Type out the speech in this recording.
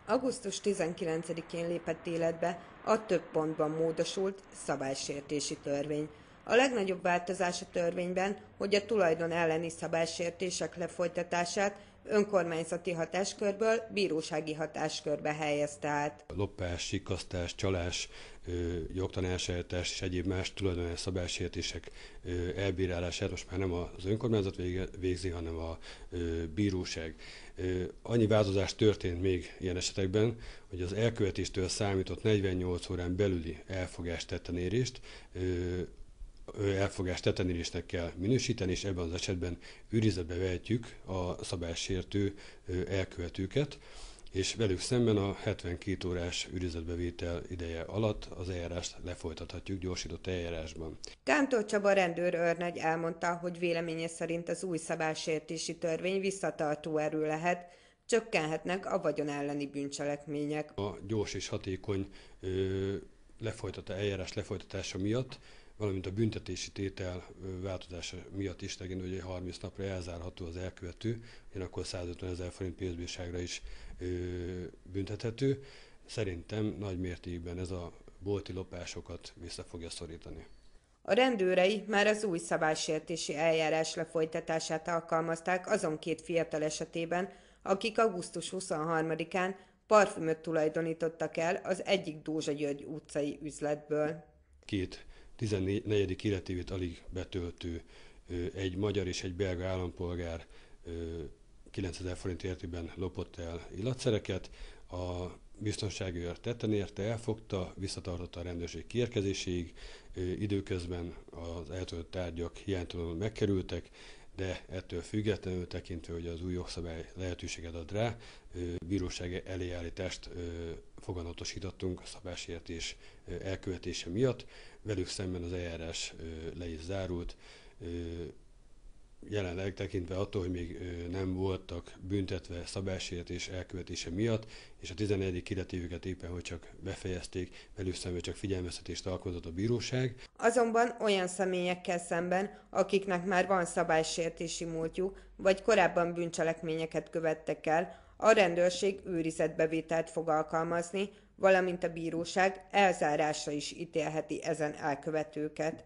Augusztus 19-én lépett életbe a több pontban módosult szabálysértési törvény. A legnagyobb változás a törvényben, hogy a tulajdon elleni szabálysértések lefolytatását önkormányzati hatáskörből bírósági hatáskörbe helyezte át. Lopás, sikkasztás, csalás, jogtalan elsajátítás és egyéb más tulajdonlási szabálysértések elbírálását most már nem az önkormányzat végzi, hanem a bíróság. Annyi változás történt még ilyen esetekben, hogy az elkövetéstől számított 48 órán belüli elfogást tettenérést elfogást tettenérésnek kell minősíteni, és ebben az esetben őrizetbe vehetjük a szabálysértő elkövetőket, és velük szemben a 72 órás őrizetbevétel ideje alatt az eljárást lefolytathatjuk gyorsított eljárásban. Kántor Csaba rendőrőrnagy elmondta, hogy véleménye szerint az új szabálysértési törvény visszatartó erő lehet, csökkenhetnek a vagyon elleni bűncselekmények. A gyors és hatékony eljárás lefolytatása miatt, valamint a büntetési tétel változása miatt is, hogy 30 napra elzárható az elkövető, ugyanakkor 150 000 forint pénzbírságra is büntethető. Szerintem nagy mértékben ez a bolti lopásokat vissza fogja szorítani. A rendőrei már az új szabálysértési eljárás lefolytatását alkalmazták azon két fiatal esetében, akik augusztus 23-án parfümöt tulajdonítottak el az egyik Dózsa György utcai üzletből. Két 14. életévét alig betöltő, egy magyar és egy belga állampolgár 9000 forint értékben lopott el illatszereket, a biztonsági őr tetten érte, elfogta, visszatartotta a rendőrség kiérkezéséig, időközben az eltöltött tárgyak hiánytalanul megkerültek, de ettől függetlenül tekintve, hogy az új jogszabály lehetőséget ad rá, bíróság elé állítást foganatosítottunk a szabálysértés elkövetése miatt. Velük szemben az eljárás le is zárult. Jelenleg tekintve attól, hogy még nem voltak büntetve szabálysértés elkövetése miatt, és a 14. életévüket éppen hogy csak befejezték, velük szemben csak figyelmeztetést alkalmazott a bíróság. Azonban olyan személyekkel szemben, akiknek már van szabálysértési múltjuk, vagy korábban bűncselekményeket követtek el, a rendőrség őrizetbevételt fog alkalmazni, valamint a bíróság elzárásra is ítélheti ezen elkövetőket.